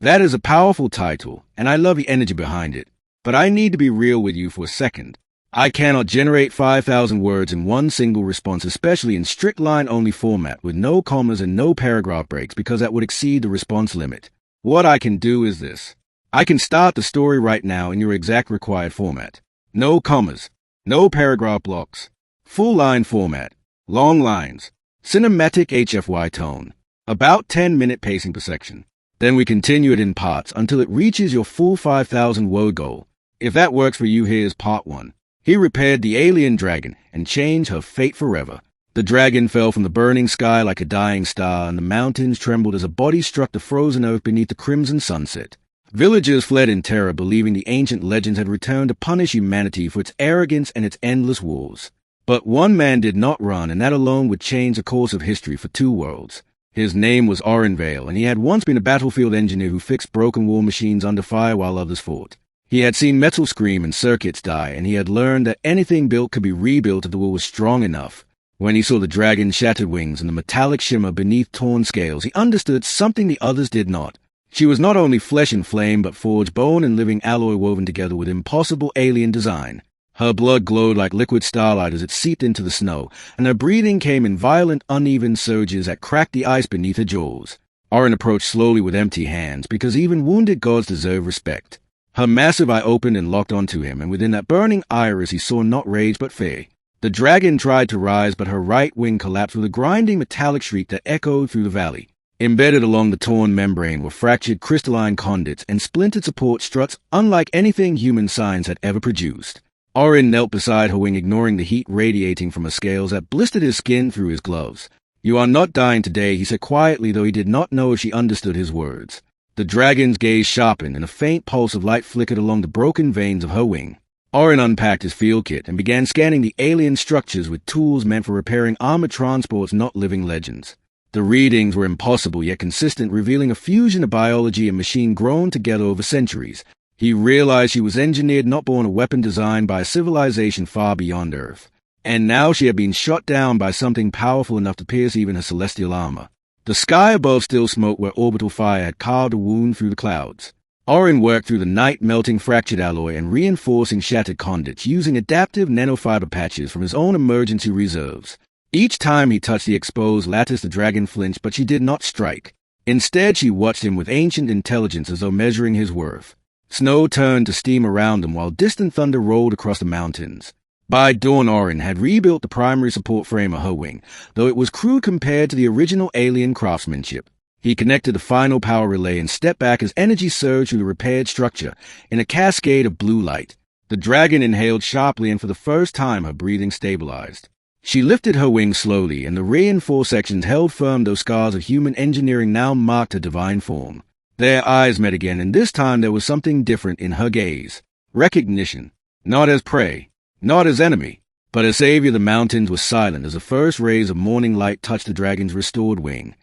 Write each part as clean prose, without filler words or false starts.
That is a powerful title, and I love the energy behind it. But I need to be real with you for a second. I cannot generate 5,000 words in one single response, especially in strict line-only format with no commas and no paragraph breaks, because that would exceed the response limit. What I can do is this. I can start the story right now in your exact required format. No commas, no paragraph blocks, full line format, long lines, cinematic HFY tone, about 10-minute pacing per section. Then we continue it in parts until it reaches your full 5,000 word goal. If that works for you, here's part 1. He repaired the alien dragon and changed her fate forever. The dragon fell from the burning sky like a dying star, and the mountains trembled as a body struck the frozen earth beneath the crimson sunset. Villagers fled in terror, believing the ancient legends had returned to punish humanity for its arrogance and its endless wars. But one man did not run, and that alone would change the course of history for 2 worlds. His name was Orenvale, and he had once been a battlefield engineer who fixed broken war machines under fire while others fought. He had seen metal scream and circuits die, and he had learned that anything built could be rebuilt if the will was strong enough. When he saw the dragon's shattered wings and the metallic shimmer beneath torn scales, he understood something the others did not. She was not only flesh and flame, but forged bone and living alloy woven together with impossible alien design. Her blood glowed like liquid starlight as it seeped into the snow, and her breathing came in violent, uneven surges that cracked the ice beneath her jaws. Oren approached slowly with empty hands, because even wounded gods deserve respect. Her massive eye opened and locked onto him, and within that burning iris he saw not rage but fear. The dragon tried to rise, but her right wing collapsed with a grinding metallic shriek that echoed through the valley. Embedded along the torn membrane were fractured crystalline conduits and splintered support struts unlike anything human science had ever produced. Oren knelt beside her wing, ignoring the heat radiating from her scales that blistered his skin through his gloves. "You are not dying today," he said quietly, though he did not know if she understood his words. The dragon's gaze sharpened, and a faint pulse of light flickered along the broken veins of her wing. Oren unpacked his field kit and began scanning the alien structures with tools meant for repairing armored transports, not living legends. The readings were impossible yet consistent, revealing a fusion of biology and machine grown together over centuries. He realized she was engineered, not born a weapon designed by a civilization far beyond Earth. And now she had been shot down by something powerful enough to pierce even her celestial armor. The sky above still smoked where orbital fire had carved a wound through the clouds. Oren worked through the night, melting fractured alloy and reinforcing shattered conduits, using adaptive nanofiber patches from his own emergency reserves. Each time he touched the exposed lattice, the dragon flinched, but she did not strike. Instead, she watched him with ancient intelligence, as though measuring his worth. Snow turned to steam around them, while distant thunder rolled across the mountains. By dawn, Oren had rebuilt the primary support frame of her wing, though it was crude compared to the original alien craftsmanship. He connected the final power relay and stepped back as energy surged through the repaired structure in a cascade of blue light. The dragon inhaled sharply, and for the first time her breathing stabilized. She lifted her wings slowly, and the reinforced sections held firm, though scars of human engineering now marked her divine form. Their eyes met again, and this time there was something different in her gaze. Recognition. Not as prey, not as enemy, but as savior. The mountains were silent as the first rays of morning light touched the dragon's restored wing,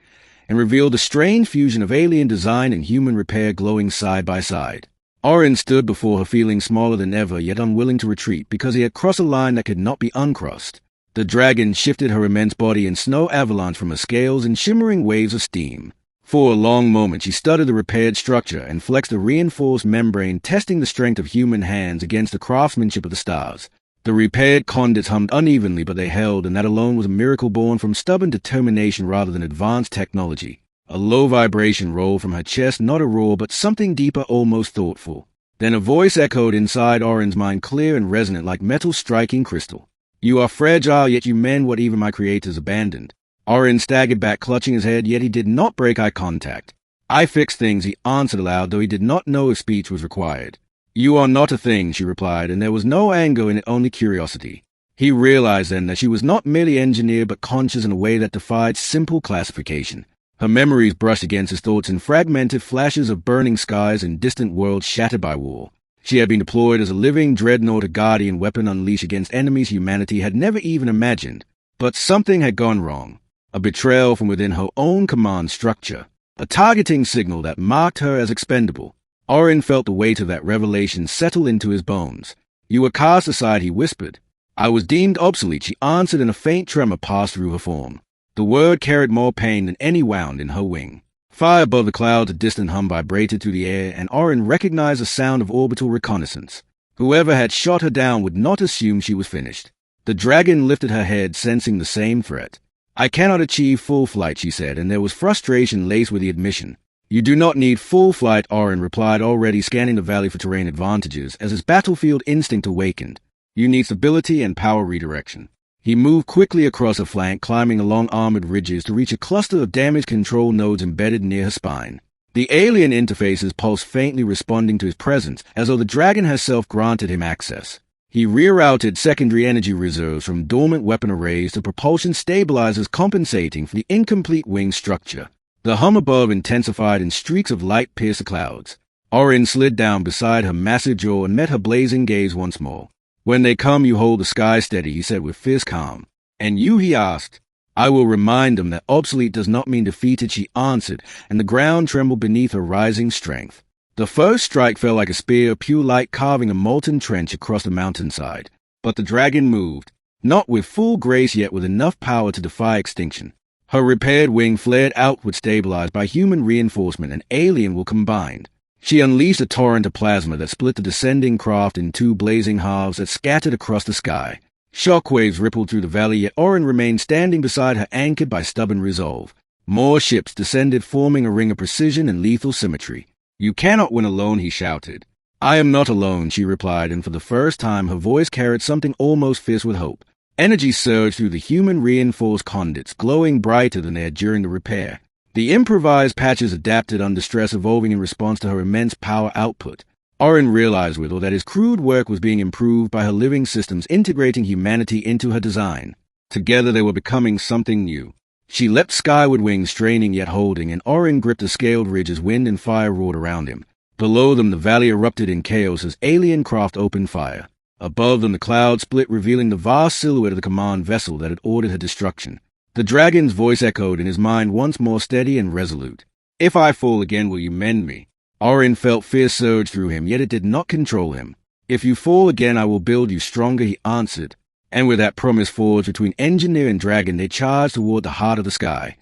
and revealed a strange fusion of alien design and human repair glowing side by side. Oren stood before her, feeling smaller than ever, yet unwilling to retreat, because he had crossed a line that could not be uncrossed. The dragon shifted her immense body in snow avalanche from her scales in shimmering waves of steam. For a long moment she studied the repaired structure and flexed a reinforced membrane, testing the strength of human hands against the craftsmanship of the stars. The repaired conduits hummed unevenly, but they held, and that alone was a miracle born from stubborn determination rather than advanced technology. A low vibration rolled from her chest, not a roar, but something deeper, almost thoughtful. Then a voice echoed inside Oren's mind, clear and resonant like metal striking crystal. "You are fragile, yet you mend what even my creators abandoned." Oren staggered back, clutching his head, yet he did not break eye contact. "I fix things," he answered aloud, though he did not know if speech was required. "You are not a thing," she replied, and there was no anger in it, only curiosity. He realized then that she was not merely engineered, but conscious in a way that defied simple classification. Her memories brushed against his thoughts in fragmented flashes of burning skies and distant worlds shattered by war. She had been deployed as a living dreadnought, a guardian weapon unleashed against enemies humanity had never even imagined. But something had gone wrong. A betrayal from within her own command structure. A targeting signal that marked her as expendable. Oren felt the weight of that revelation settle into his bones. "You were cast aside," he whispered. "I was deemed obsolete," she answered, and a faint tremor passed through her form. The word carried more pain than any wound in her wing. Far above the clouds, a distant hum vibrated through the air, and Orin recognized the sound of orbital reconnaissance. Whoever had shot her down would not assume she was finished. The dragon lifted her head, sensing the same threat. I cannot achieve full flight, she said, and there was frustration laced with the admission. You do not need full flight, Orin replied, already scanning the valley for terrain advantages as his battlefield instinct awakened. You need stability and power redirection. He moved quickly across her flank, climbing along armored ridges to reach a cluster of damage control nodes embedded near her spine. The alien interfaces pulsed faintly, responding to his presence, as though the dragon herself granted him access. He rerouted secondary energy reserves from dormant weapon arrays to propulsion stabilizers, compensating for the incomplete wing structure. The hum above intensified and streaks of light pierced the clouds. Orin slid down beside her massive jaw and met her blazing gaze once more. When they come, you hold the sky steady, he said with fierce calm. And you, he asked. I will remind them that obsolete does not mean defeated, she answered, and the ground trembled beneath her rising strength. The first strike fell like a spear, pure light carving a molten trench across the mountainside. But the dragon moved, not with full grace, yet with enough power to defy extinction. Her repaired wing flared outward, stabilized by human reinforcement and alien will combined. She unleashed a torrent of plasma that split the descending craft in two blazing halves that scattered across the sky. Shockwaves rippled through the valley, yet Orin remained standing beside her, anchored by stubborn resolve. More ships descended, forming a ring of precision and lethal symmetry. You cannot win alone, he shouted. I am not alone, she replied, and for the first time her voice carried something almost fierce with hope. Energy surged through the human-reinforced conduits, glowing brighter than they had during the repair. The improvised patches adapted under stress, evolving in response to her immense power output. Orin realized with her that his crude work was being improved by her living systems, integrating humanity into her design. Together they were becoming something new. She leapt skyward, wings straining yet holding, and Orin gripped a scaled ridge as wind and fire roared around him. Below them the valley erupted in chaos as alien craft opened fire. Above them the clouds split, revealing the vast silhouette of the command vessel that had ordered her destruction. The dragon's voice echoed in his mind, once more steady and resolute. If I fall again, will you mend me? Orin felt fear surge through him, yet it did not control him. If you fall again, I will build you stronger, he answered. And with that promise forged between engineer and dragon, they charged toward the heart of the sky.